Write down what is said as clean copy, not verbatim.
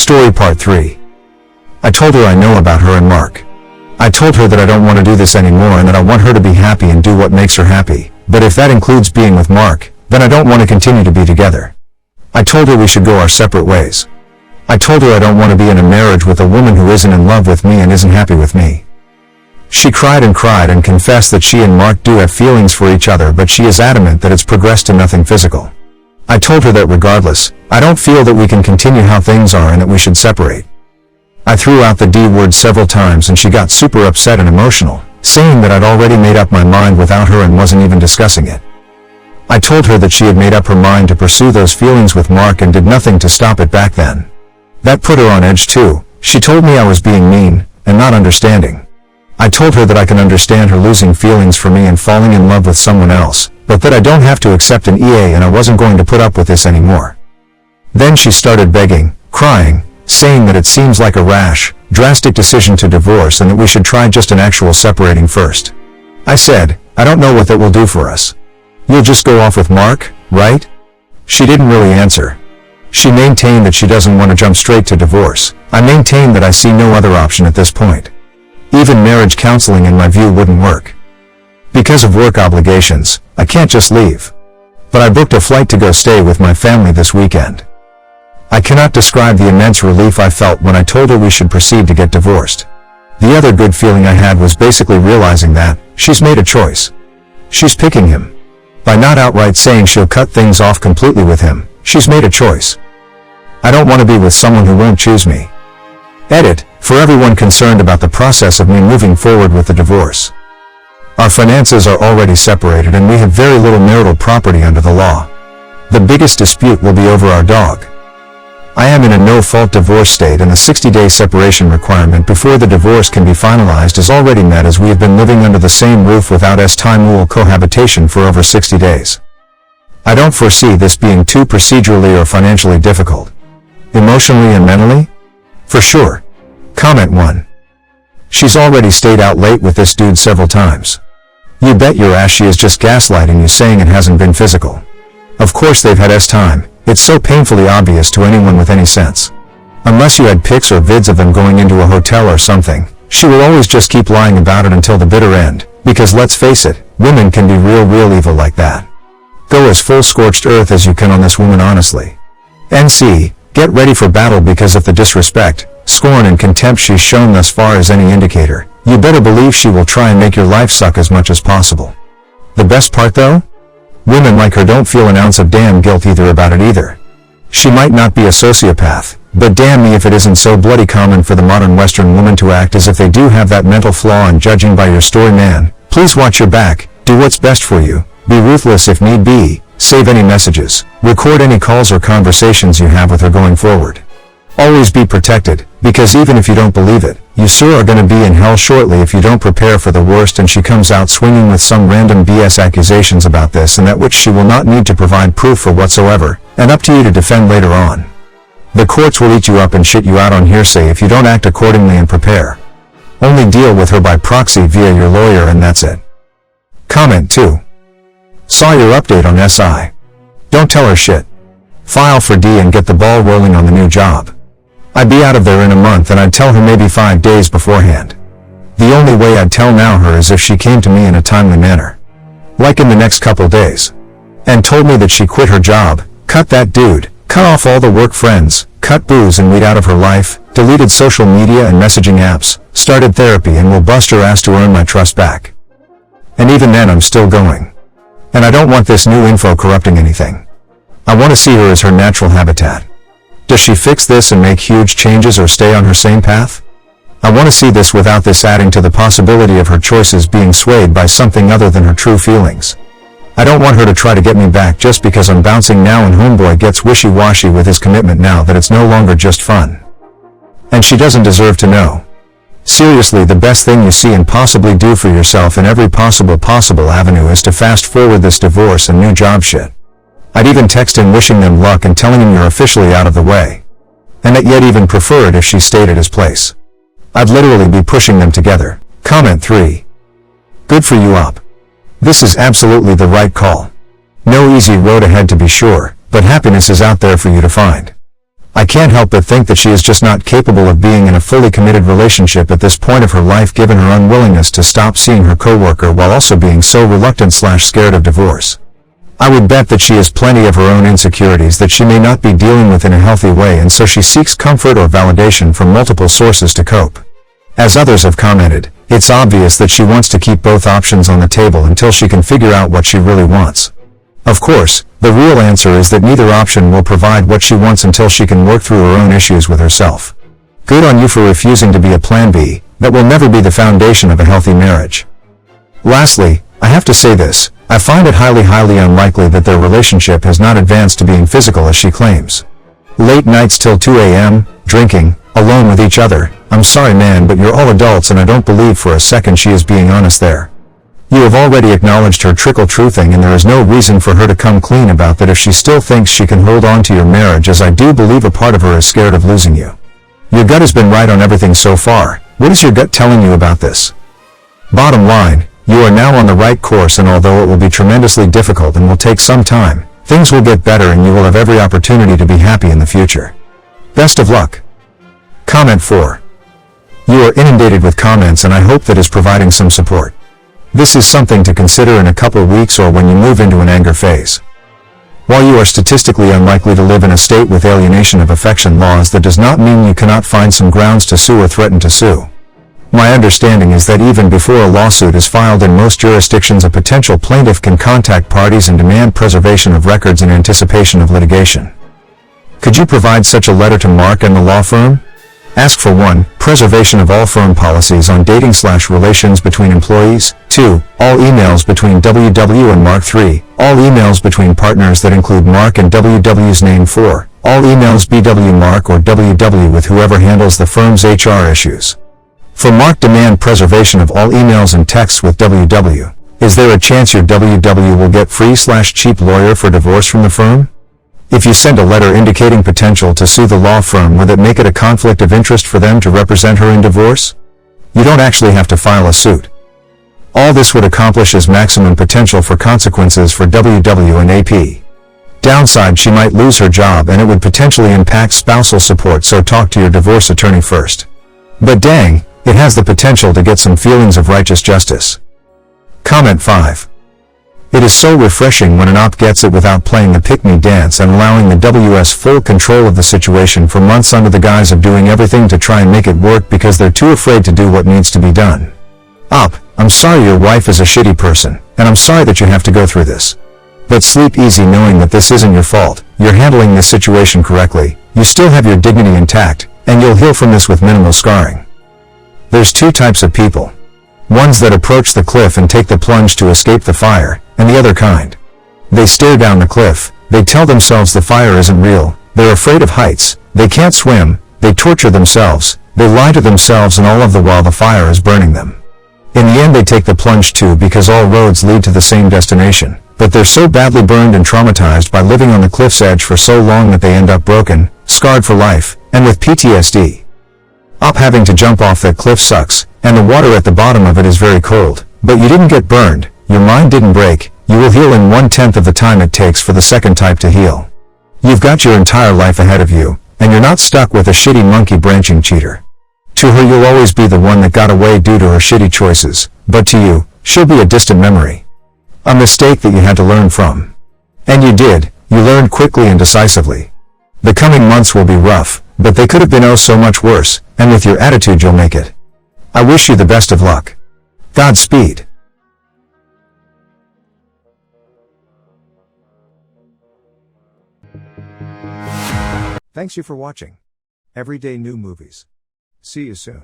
Story Part 3. I told her I know about her and Mark. I told her that I don't want to do this anymore and that I want her to be happy and do what makes her happy, but if that includes being with Mark, then I don't want to continue to be together. I told her we should go our separate ways. I told her I don't want to be in a marriage with a woman who isn't in love with me and isn't happy with me. She cried and confessed that she and Mark do have feelings for each other, but she is adamant that it's progressed to nothing physical. I told her that regardless, I don't feel that we can continue how things are and that we should separate. I threw out the D word several times and she got super upset and emotional, saying that I'd already made up my mind without her and wasn't even discussing it. I told her that she had made up her mind to pursue those feelings with Mark and did nothing to stop it back then. That put her on edge too. She told me I was being mean and not understanding. I told her that I can understand her losing feelings for me and falling in love with someone else, but that I don't have to accept an EA and I wasn't going to put up with this anymore. Then she started begging, crying, saying that it seems like a rash, drastic decision to divorce and that we should try just an actual separating first. I said, I don't know what that will do for us. You'll just go off with Mark, right? She didn't really answer. She maintained that she doesn't want to jump straight to divorce. I maintained that I see no other option at this point. Even marriage counseling in my view wouldn't work. Because of work obligations, I can't just leave. But I booked a flight to go stay with my family this weekend. I cannot describe the immense relief I felt when I told her we should proceed to get divorced. The other good feeling I had was basically realizing that she's made a choice. She's picking him. By not outright saying she'll cut things off completely with him, she's made a choice. I don't want to be with someone who won't choose me. Edit, for everyone concerned about the process of me moving forward with the divorce. Our finances are already separated and we have very little marital property under the law. The biggest dispute will be over our dog. I am in a no-fault divorce state and the 60-day separation requirement before the divorce can be finalized is already met, as we have been living under the same roof without time cohabitation for over 60 days. I don't foresee this being too procedurally or financially difficult. Emotionally and mentally? For sure. Comment 1. She's already stayed out late with this dude several times. You bet your ass she is just gaslighting you, saying it hasn't been physical. Of course they've had time. It's so painfully obvious to anyone with any sense. Unless you had pics or vids of them going into a hotel or something, she will always just keep lying about it until the bitter end, because let's face it, women can be real evil like that. Go as full scorched earth as you can on this woman, honestly. NC, get ready for battle, because if the disrespect, scorn and contempt she's shown thus far is any indicator, you better believe she will try and make your life suck as much as possible. The best part though? Women like her don't feel an ounce of damn guilt about it either. She might not be a sociopath, but damn me if it isn't so bloody common for the modern Western woman to act as if they do have that mental flaw. And judging by your story, man, please watch your back, do what's best for you, be ruthless if need be, save any messages, record any calls or conversations you have with her going forward. Always be protected, because even if you don't believe it, you sure are gonna be in hell shortly if you don't prepare for the worst and she comes out swinging with some random BS accusations about this and that, which she will not need to provide proof for whatsoever, and up to you to defend later on. The courts will eat you up and shit you out on hearsay if you don't act accordingly and prepare. Only deal with her by proxy via your lawyer and that's it. Comment 2. Saw your update on SI. Don't tell her shit. File for D and get the ball rolling on the new job. I'd be out of there in a month and I'd tell her maybe 5 days beforehand. The only way I'd tell now her is if she came to me in a timely manner. Like in the next couple days. And told me that she quit her job, cut that dude, cut off all the work friends, cut booze and weed out of her life, deleted social media and messaging apps, started therapy, and will bust her ass to earn my trust back. And even then I'm still going. And I don't want this new info corrupting anything. I want to see her as her natural habitat. Does she fix this and make huge changes or stay on her same path? I want to see this without this adding to the possibility of her choices being swayed by something other than her true feelings. I don't want her to try to get me back just because I'm bouncing now and homeboy gets wishy-washy with his commitment now that it's no longer just fun. And she doesn't deserve to know. Seriously, the best thing you see and possibly do for yourself in every possible avenue is to fast forward this divorce and new job shit. I'd even text him wishing them luck and telling him you're officially out of the way. And that yet even prefer it if she stayed at his place. I'd literally be pushing them together. Comment 3. Good for you, up. This is absolutely the right call. No easy road ahead to be sure, but happiness is out there for you to find. I can't help but think that she is just not capable of being in a fully committed relationship at this point of her life given her unwillingness to stop seeing her coworker while also being so reluctant/scared of divorce. I would bet that she has plenty of her own insecurities that she may not be dealing with in a healthy way, and so she seeks comfort or validation from multiple sources to cope. As others have commented, it's obvious that she wants to keep both options on the table until she can figure out what she really wants. Of course, the real answer is that neither option will provide what she wants until she can work through her own issues with herself. Good on you for refusing to be a plan B. That will never be the foundation of a healthy marriage. Lastly, I have to say this, I find it highly unlikely that their relationship has not advanced to being physical as she claims. Late nights till 2 a.m., drinking, alone with each other. I'm sorry man, but you're all adults and I don't believe for a second she is being honest there. You have already acknowledged her trickle-truthing, and there is no reason for her to come clean about that if she still thinks she can hold on to your marriage, as I do believe a part of her is scared of losing you. Your gut has been right on everything so far. What is your gut telling you about this? Bottom line, you are now on the right course, and although it will be tremendously difficult and will take some time, things will get better and you will have every opportunity to be happy in the future. Best of luck. Comment 4. You are inundated with comments and I hope that is providing some support. This is something to consider in a couple weeks or when you move into an anger phase. While you are statistically unlikely to live in a state with alienation of affection laws, that does not mean you cannot find some grounds to sue or threaten to sue. My understanding is that even before a lawsuit is filed in most jurisdictions, a potential plaintiff can contact parties and demand preservation of records in anticipation of litigation. Could you provide such a letter to Mark and the law firm? Ask for 1. Preservation of all firm policies on dating/relations between employees. 2. All emails between WW and Mark. 3. All emails between partners that include Mark and WW's name. 4. All emails BW Mark or WW with whoever handles the firm's HR issues. For Mark, demand preservation of all emails and texts with WW. Is there a chance your WW will get free/cheap lawyer for divorce from the firm? If you send a letter indicating potential to sue the law firm, would it make it a conflict of interest for them to represent her in divorce? You don't actually have to file a suit. All this would accomplish is maximum potential for consequences for WW and AP. Downside, she might lose her job and it would potentially impact spousal support, so talk to your divorce attorney first. But dang, it has the potential to get some feelings of righteous justice. Comment 5. It is so refreshing when an op gets it without playing the pick-me dance and allowing the WS full control of the situation for months under the guise of doing everything to try and make it work because they're too afraid to do what needs to be done. Op, I'm sorry your wife is a shitty person, and I'm sorry that you have to go through this. But sleep easy knowing that this isn't your fault, you're handling this situation correctly, you still have your dignity intact, and you'll heal from this with minimal scarring. There's 2 types of people. Ones that approach the cliff and take the plunge to escape the fire, and the other kind. They stare down the cliff, they tell themselves the fire isn't real, they're afraid of heights, they can't swim, they torture themselves, they lie to themselves, and all of the while the fire is burning them. In the end they take the plunge too, because all roads lead to the same destination, but they're so badly burned and traumatized by living on the cliff's edge for so long that they end up broken, scarred for life, and with PTSD. Op, having to jump off that cliff sucks, and the water at the bottom of it is very cold, but you didn't get burned, your mind didn't break, you will heal in 1/10 of the time it takes for the second type to heal. You've got your entire life ahead of you, and you're not stuck with a shitty monkey branching cheater. To her you'll always be the one that got away due to her shitty choices, but to you, she'll be a distant memory. A mistake that you had to learn from. And you did, you learned quickly and decisively. The coming months will be rough, but they could have been oh so much worse, and with your attitude you'll make it. I wish you the best of luck. Godspeed. Thanks you for watching Everyday New Movies. See you soon.